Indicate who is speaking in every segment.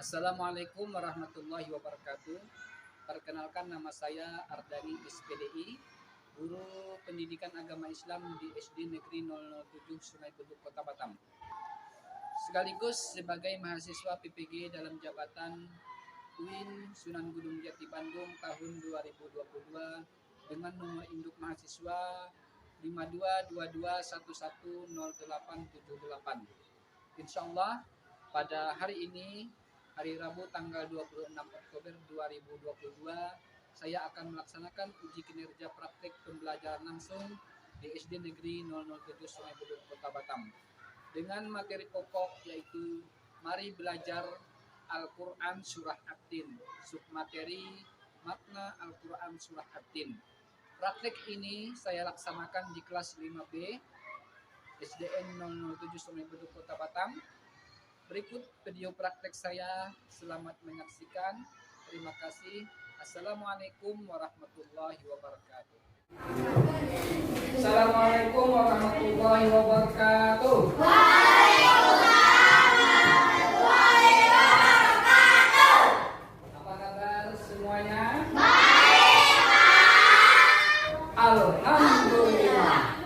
Speaker 1: Assalamualaikum warahmatullahi wabarakatuh. Perkenalkan, nama saya Ardani SPDI, Guru Pendidikan Agama Islam di SD Negeri 007 Sungai Beduk, Kota Batam. Sekaligus sebagai mahasiswa PPG dalam jabatan UIN Sunan Gunung Jati Bandung tahun 2022 dengan nomor induk mahasiswa 5222110878. Insyaallah pada hari ini, hari Rabu tanggal 26 Oktober 2022, saya akan melaksanakan uji kinerja praktik pembelajaran langsung di SD Negeri 007 Sungai Beduk, Kota Batam. Dengan materi pokok yaitu mari belajar Al-Quran Surah At-Tin, submateri makna Al-Quran Surah At-Tin. Praktik ini saya laksanakan di kelas 5B SDN 007 Sungai Beduk, Kota Batam. Berikut video praktek saya, selamat menyaksikan. Terima kasih. Assalamualaikum warahmatullahi wabarakatuh. Assalamualaikum warahmatullahi wabarakatuh. Apa kabar semuanya? Alhamdulillah.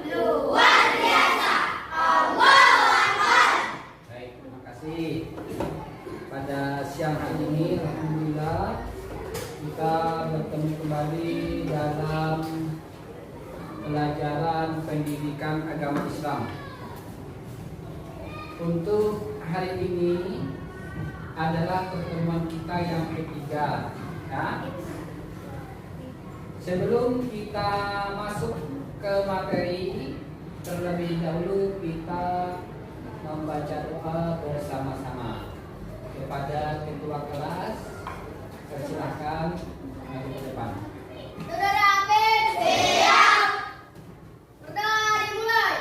Speaker 1: Baik, terima kasih. Pada siang hari ini, alhamdulillah, kita bertemu kembali dalam pelajaran pendidikan agama Islam. Untuk hari ini adalah pertemuan kita yang ketiga, ya. Sebelum kita masuk ke materi, terlebih dahulu kita membaca doa bersama-sama. Kepada ketua kelas, persilakan maju ke depan.
Speaker 2: Saudara Afif, siap. Sudah dimulai.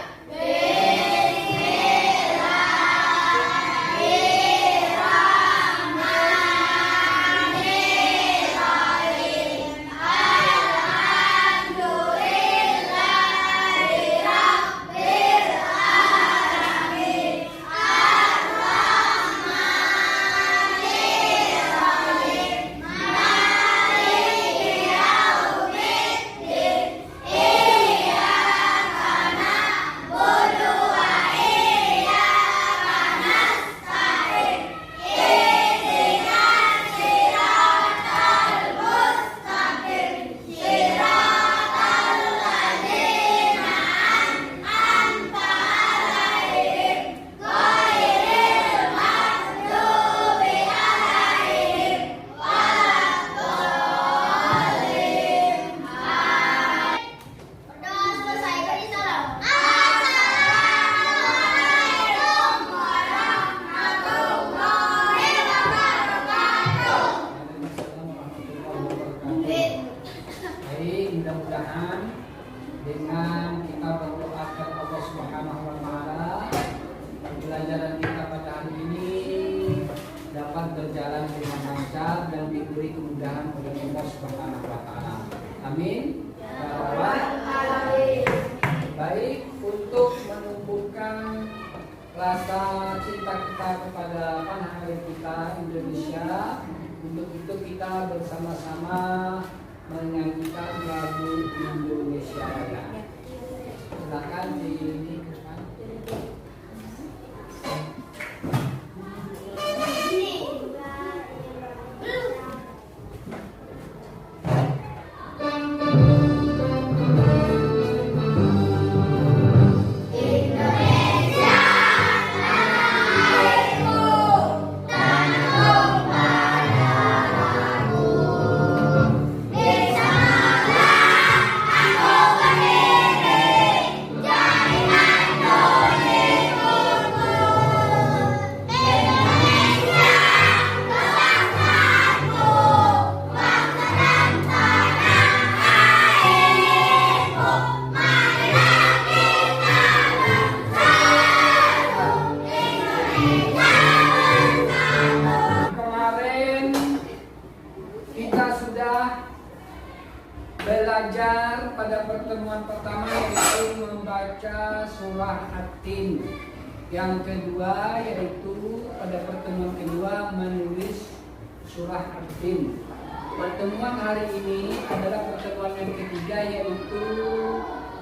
Speaker 2: Berdoa selesai, beri salam. Assalamualaikum warahmatullahi wabarakatuh.
Speaker 1: Baik, mudah-mudahan dengan kita berdoa kepada Allah Subhanahu wa Ta'ala, pembelajaran kita pada hari ini dapat berjalan dengan lancar dan diberi kemudahan oleh Allah Subhanahu wa Ta'ala. Amin. Ya Rabbal Alamin. Baik, untuk menumbuhkan rasa cinta kita kepada tanah air kita Indonesia, untuk itu kita bersama-sama menyanyikan lagu Indonesia Raya. Silakan diiringi ke depan. Kemarin kita sudah belajar pada pertemuan pertama yaitu membaca surah At-Tin. Yang kedua yaitu pada pertemuan kedua menulis surah At-Tin. Pertemuan hari ini adalah pertemuan yang ketiga, yaitu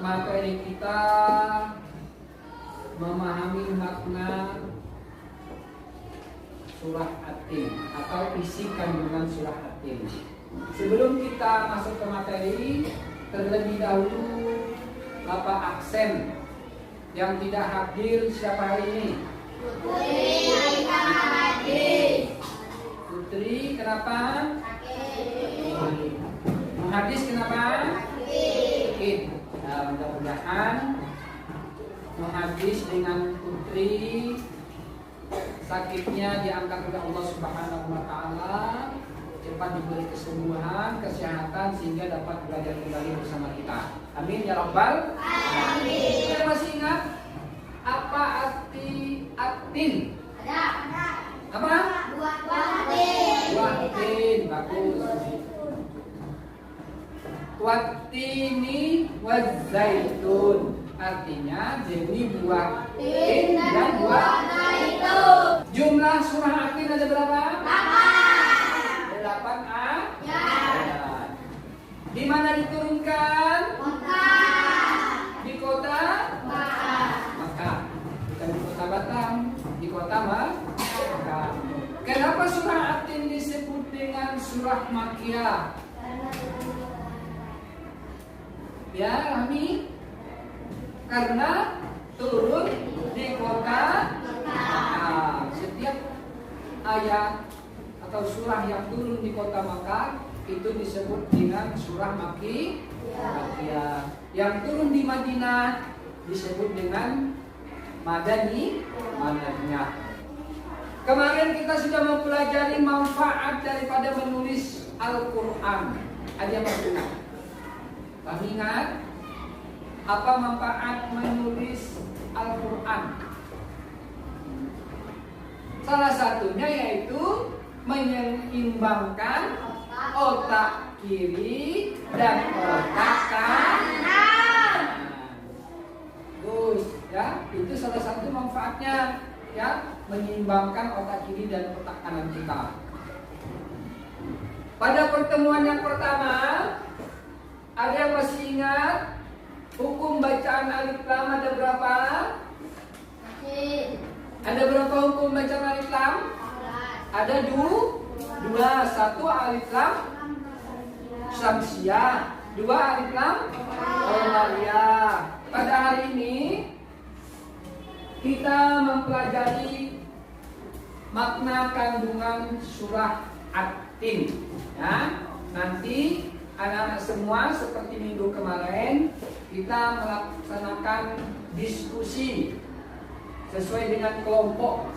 Speaker 1: materi kita memahami makna surah At-Tin atau isi kandungan surah At-Tin. Sebelum kita masuk ke materi, terlebih dahulu Bapak Aksen yang tidak hadir siapa hari ini?
Speaker 2: Putri Aisyah hadir.
Speaker 1: Putri, kenapa? Menghadis kenapa? Sakit. Nah, mudah-mudahan menghadis dengan Putri sakitnya diangkat oleh Allah Subhanahu wa taala, cepat diberi kesembuhan, kesehatan sehingga dapat belajar kembali bersama kita. Amin ya rabbal alamin. Kita masih ingat apa arti At-Tin?
Speaker 2: Ada.
Speaker 1: Apa?
Speaker 2: Buah tin.
Speaker 1: Buah tin, bagus. Wattini wazaitun, artinya demi buah tin dan buah
Speaker 2: zaitun.
Speaker 1: Jumlah surah At-Tin ada berapa?
Speaker 2: 8.
Speaker 1: 8
Speaker 2: Ya.
Speaker 1: Di mana diturunkan?
Speaker 2: Mekah.
Speaker 1: Di kota
Speaker 2: Mekah.
Speaker 1: Makkah. Bukan di kota Batam, di kota Makkah. Kenapa surah At-Tin disebut dengan surah Makkiyah? Ya, Rami? Karena turun di kota Makkah. Setiap ayat atau surah yang turun di kota Makkah itu disebut dengan surah Makkiyah. Yang turun di Madinah disebut dengan Madaniyah. Kemarin kita sudah mempelajari manfaat daripada menulis Al-Quran. Ada yang baru? Kami ingat apa manfaat menulis Al-Quran? Salah satunya yaitu menyeimbangkan otak kiri dan otak kanan. Bagus, ya. Itu salah satu manfaatnya, ya, menyeimbangkan otak kiri dan otak kanan kita. Pada pertemuan yang pertama, ada yang masih ingat hukum bacaan alif lam ada berapa? Ada berapa hukum bacaan alif lam? Ada dua. Satu alif lam syamsiyah, dua alif lam qamariyah. Pada hari ini kita mempelajari makna kandungan surah At-Tin. Ya, nanti anak-anak semua seperti minggu kemarin kita melaksanakan diskusi sesuai dengan kelompok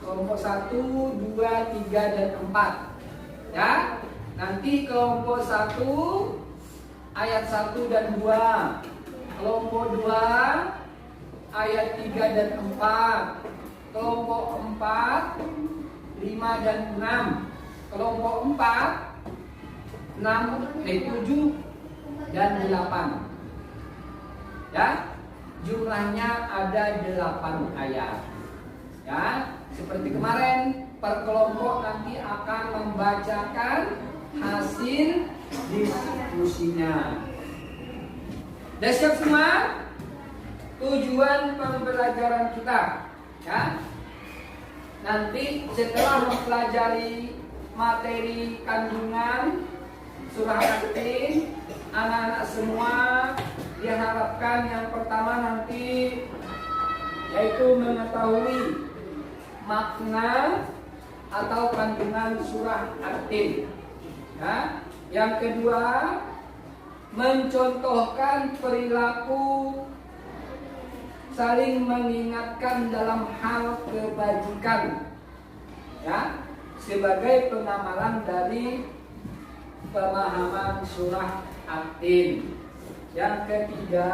Speaker 1: 1, 2, 3, dan 4. Ya, nanti kelompok 1 ayat 1 dan 2, kelompok 2 ayat 3 dan 4, kelompok 4 5 dan 6, kelompok 4 7 dan 8. Ya, jumlahnya ada 8 ayat. Ya, seperti kemarin, per kelompok nanti akan membacakan hasil diskusinya. Sudah siap semua? Tujuan pembelajaran kita, ya. Nanti setelah mempelajari materi kandungan surah At-Tin, anak-anak semua diharapkan yang pertama nanti yaitu mengetahui makna atau kandungan surah At-Tin. Ya. Yang kedua, mencontohkan perilaku saling mengingatkan dalam hal kebajikan, ya, sebagai pengamalan dari pemahaman surah At-Tin. Yang ketiga,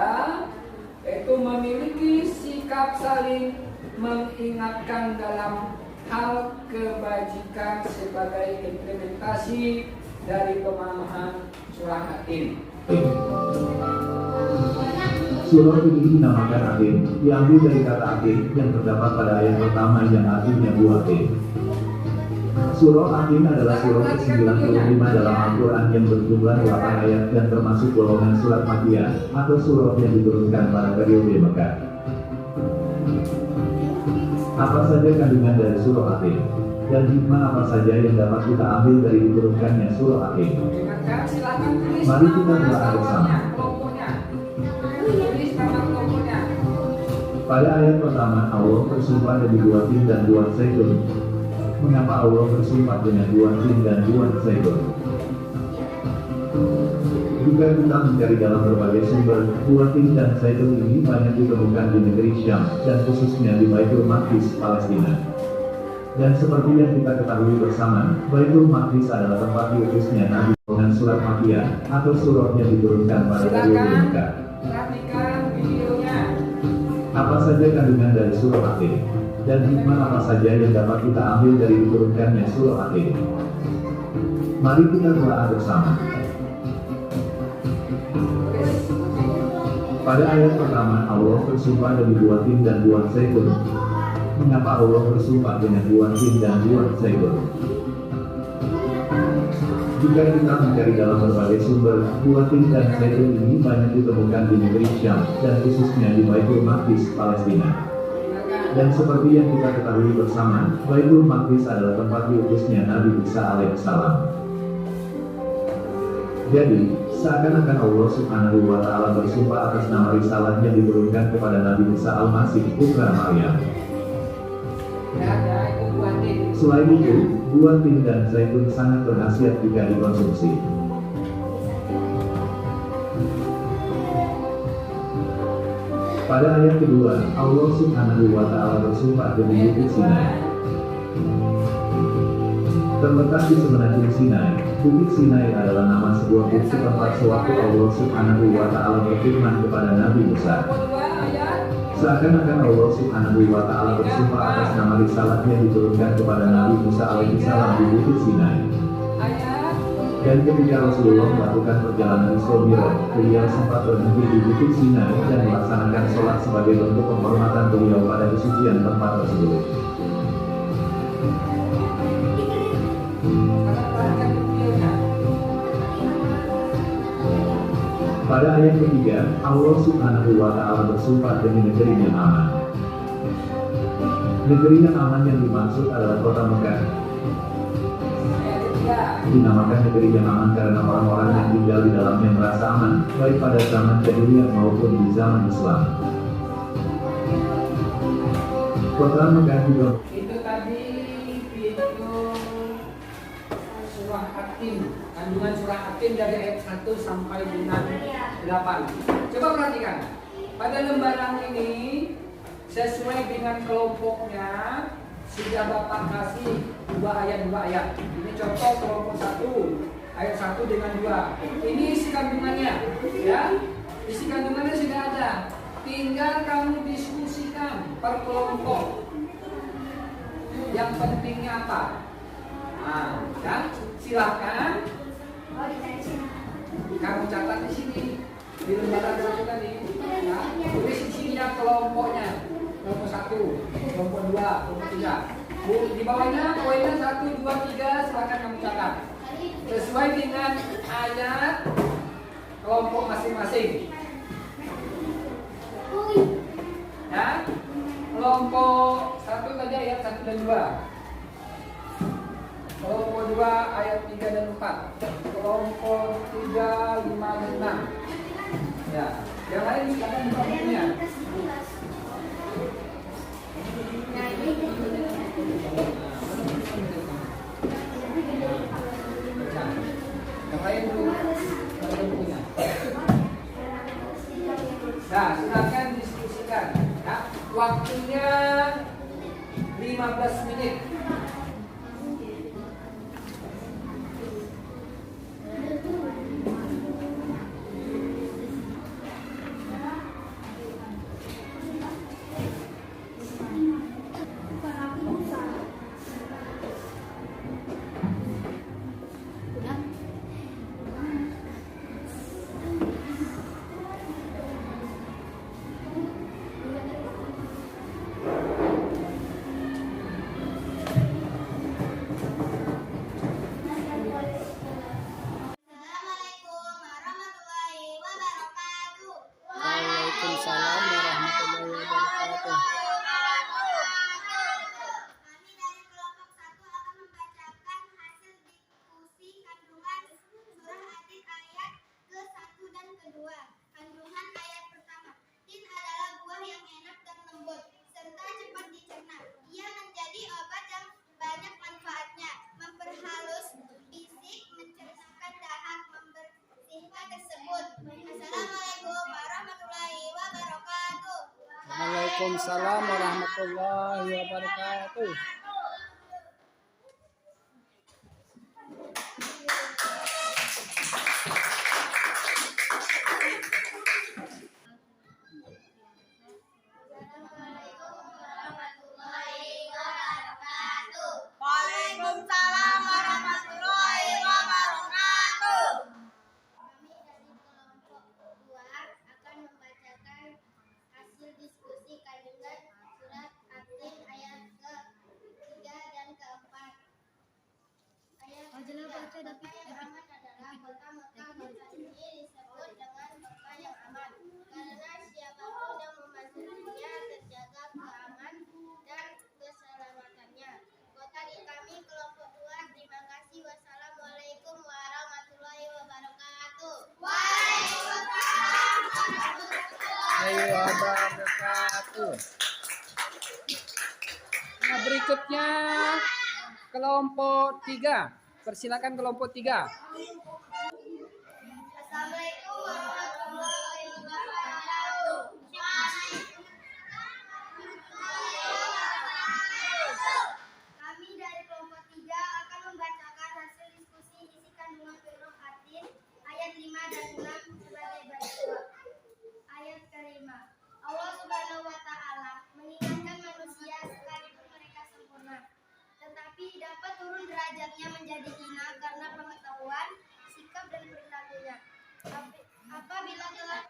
Speaker 1: yaitu memiliki sikap saling mengingatkan dalam hal kebajikan sebagai implementasi dari pemahaman surah At-Tin.
Speaker 3: Surah ini dinamakan Atin, diambil dari kata Atin yang terdapat pada ayat pertama yang artinya buah Atin. Surah Atin adalah surah ke-95 dalam Al-Quran yang berjumlah 8 ayat dan termasuk golongan surat Makkiyah atau surah yang diturunkan pada periode Mekah. Apa saja kandungan dari surah Atin? Dan hikmah apa saja yang dapat kita ambil dari diturunkannya surah Atin? Mari kita berdoa bersama. Pada ayat pertama, Allah bersumpah demi buah tin dan buah zaitun. Mengapa Allah bersumpah dengan buah tin dan buah zaitun? Juga kita mencari dalam berbagai sumber, buah tin dan zaitun ini banyak ditemukan di negeri Syam, dan khususnya di Baitul Maqdis, Palestina. Dan seperti yang kita ketahui bersama, Baitul Maqdis adalah tempat diutusnya Nabi dengan surat Makkiyah atau surah yang diturunkan pada periode Mekah.
Speaker 1: Perhatikan videonya.
Speaker 3: Apa saja kandungan dari surah Atin? Dan hikmah apa saja yang dapat kita ambil dari diturunkannya surah Atin? Mari kita berdoa bersama. Pada ayat pertama, Allah bersumpah demi buah tin dan buah zaitun. Mengapa Allah bersumpah dengan buah tin dan buah zaitun? Jika kita mencari dalam berbagai sumber, buah tin dan zaitun ini banyak ditemukan di negeri Syam, dan khususnya di Baitul Maqdis, Palestina. Dan seperti yang kita ketahui bersama, Baitul Maqdis adalah tempat diutusnya Nabi Isa alaihissalam. Jadi, seakan-akan Allah Subhanahu wa Ta'ala bersumpah atas nama risalah yang diturunkan kepada Nabi Isa al-Masih, putra Maryam. Selain itu, buah tin dan zaitun sangat berkhasiat jika dikonsumsi. Pada ayat kedua, Allah Subhanahu wa Ta'ala bersumpah demi Bukit Sinai. Terletak di semenanjung Sinai, Bukit Sinai adalah nama sebuah bukit tempat sewaktu Allah Subhanahu wa Ta'ala berfirman kepada Nabi Musa. Seakan-akan Allah Subhanahu wa Ta'ala bersumpah atas nama risalah yang diturunkan kepada Nabi Musa alaihissalam di Bukit Sinai. Dan ketika Rasulullah melakukan perjalanan Isra Mi'raj, beliau sempat berhenti di Bukit Sinai dan melaksanakan sholat sebagai bentuk penghormatan beliau pada kesucian tempat tersebut. Pada ayat ketiga, Allah Subhanahu wa Ta'ala bersumpah demi negeri yang aman. Negeri yang aman yang dimaksud adalah kota Mekah. Dinamakan negeri yang aman karena orang-orang yang tinggal di dalamnya merasa aman, baik pada zaman jahiliyah maupun di zaman Islam. Kota Mekah juga.
Speaker 1: Itu tadi video surah Atin, kandungan surah Atin dari ayat 1 sampai dengan 8. Coba perhatikan, pada lembaran ini sesuai dengan kelompoknya sudah Bapak kasih 2 ayat. Ini contoh kelompok 1, ayat 1 dengan 2. Ini isi kandungannya, ya. Isi kandungannya sudah ada. Tinggal kamu diskusikan per kelompok. Yang pentingnya apa? Nah, ya, silakan. Kamu catat di sini di lembaran 1 tadi. Ya, tulis isinya kelompoknya. Kelompok 1, kelompok 2, kelompok 3. Di bawahnya poinnya 1, 2, 3 silakan kamu catat. Sesuai dengan ayat kelompok masing-masing. Ya. Kelompok 1 tadi ayat 1 dan 2. Kelompok 2 ayat 3 dan 4. Kelompok 3, 5 dan 6. Ya. Yang lain silakan buka bukunya. Yang lain dulu bukunya. Nah, silakan diskusikan. Ya. Waktunya 15 menit. Waalaikumsalam warahmatullahi wabarakatuh.
Speaker 2: Assalamualaikum warahmatullahi wabarakatuh.
Speaker 4: Waalaikumsalam warahmatullahi wabarakatuh.
Speaker 2: Kami dari kelompok 2 akan membacakan hasil diskusi kandungan surat At-Tin ayat ke-3 dan ke-4. Ayat ke-3, kota yang aman adalah kota Mekah. Kota ini disebut dengan kota yang aman karena siapapun yang memasukinya terjaga keamanan dan keselamatannya. Kota di kami kelompok 2. Terima kasih. Wassalamualaikum warahmatullahi wabarakatuh. Waalaikumsalam warahmatullahi
Speaker 1: Wabarakatuh. Nah, berikutnya kelompok 3. Persilakan kelompok 3.
Speaker 2: Assalamualaikum warahmatullahi wabarakatuh. Kami dari kelompok 3 akan membacakan hasil diskusi isi kandungan surah At-Tin ayat 5 dan 6 sebagai berikut. Ayat ke-5. Allah Subhanahu wa taala mengingatkan manusia sekalipun mereka sempurna, tetapi dapat turun derajatnya menjadi hina karena pengetahuan, sikap dan perilakunya. Apabila telah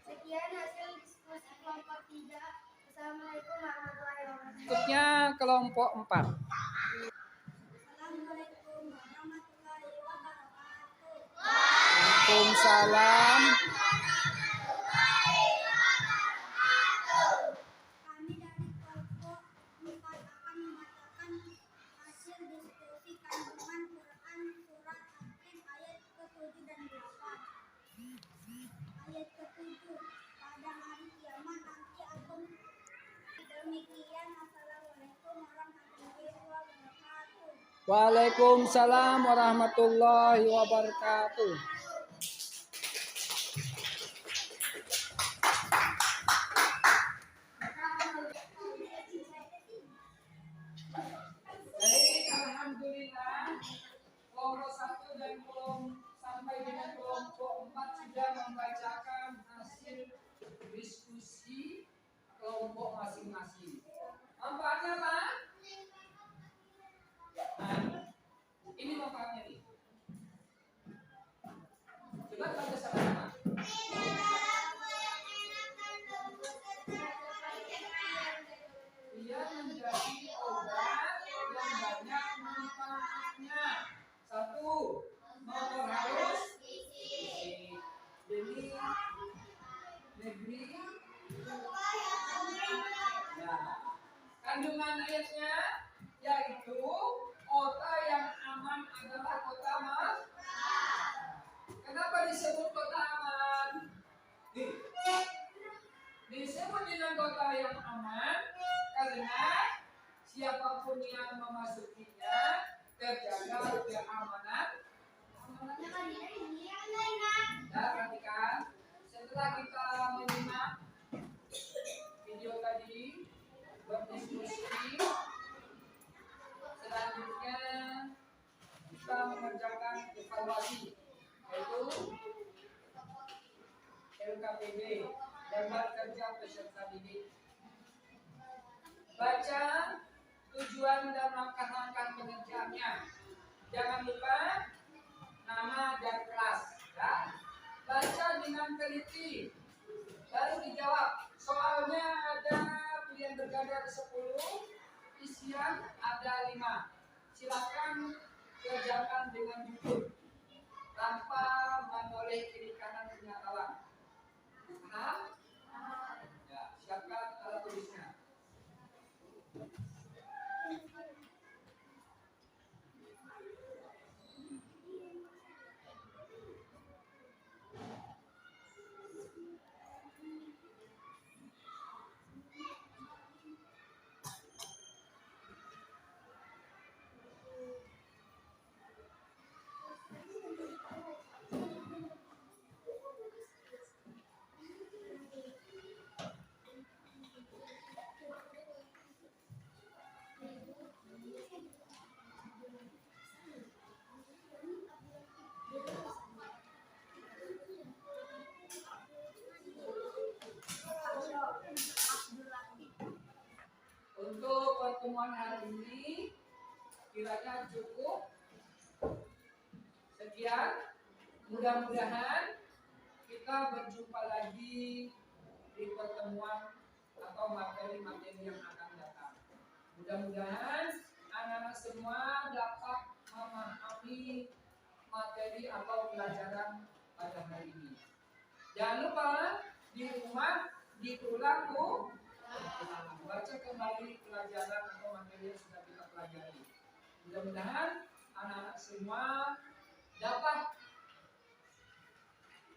Speaker 2: sekian hasil diskusi kelompok 3. Assalamualaikum warahmatullahi wabarakatuh.
Speaker 1: Berikutnya kelompok 4.
Speaker 2: Assalamualaikum warahmatullahi wabarakatuh.
Speaker 1: Waalaikumsalam.
Speaker 2: Kami dari kelompok 4 akan membacakan hasil diskusi kandungan Quran surat At-Tin ayat ke-7 dan 8. Ayat ke-7, pada hari kiamat nanti akan demikian. Assalamualaikum warahmatullahi wabarakatuh.
Speaker 1: Waalaikumsalam warahmatullahi wabarakatuh. Baik, alhamdulillah kelompok 1 dan sampai dengan kelompok 4 sudah membacakan hasil diskusi kelompok masing-masing. Manfaatnya apa? Nah, ini manfaatnya nih. Coba baca sama-sama. Ia menjadi obat yang banyak manfaatnya. 1. Memperhalus jadi negeri. Nah, kandungan ayatnya yaitu kota yang aman adalah kota Mas. Kenapa disebut kota aman? Disebut dengan kota yang aman karena siapapun yang memasukinya terjaga keamanan. Ya, perhatikan. Setelah kita menyimak video tadi, berdiskusi, selanjutnya kita mengerjakan evaluasi, yaitu LKPD, lembar kerja peserta didik. Baca tujuan dan langkah-langkah pengerjaannya. Jangan lupa nama dan kelas. Ya. Baca dengan teliti, baru dijawab. Soalnya ada pilihan berganda 10, isian ada 5. Silakan kerjakan dengan jujur tanpa menoleh kiri kanan pernyataan. Paham? Ya, siapkan alat tulisnya. pertemuan hari ini kiranya cukup. Sekian, mudah-mudahan kita berjumpa lagi di pertemuan atau materi-materi yang akan datang. Mudah-mudahan anak-anak semua dapat memahami materi atau pelajaran pada hari ini. Jangan lupa di rumah diulang baca kembali pelajaran atau materi yang sudah kita pelajari. Mudah-mudahan anak-anak semua dapat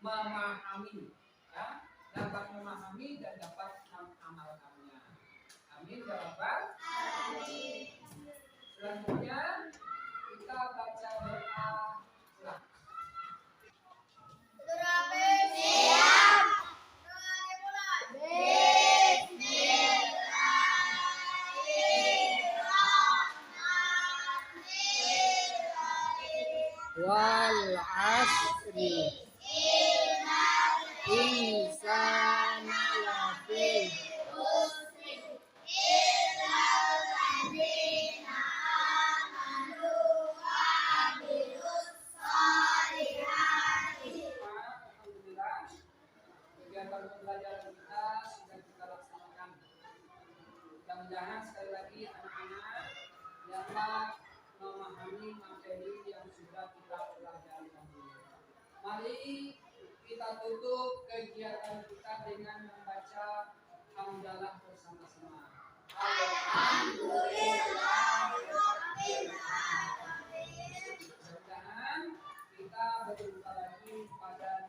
Speaker 1: memahami, ya, dapat memahami dan dapat mengamalkannya. Amin ya rabbal alamin. Selanjutnya kita baca doa ulang.
Speaker 2: Siap.
Speaker 1: Wal asri insana lafi Alhamdulillah, kegiatan pembelajaran kita sudah kita laksanakan. Mudah-mudahan sekali lagi anak-anak dapat memahami materi yang sudah kita pelajari tadi. Mari kita tutup kegiatan kita dengan membaca hamdalah bersama-sama. Mudah-mudahan kita berjumpa lagi pada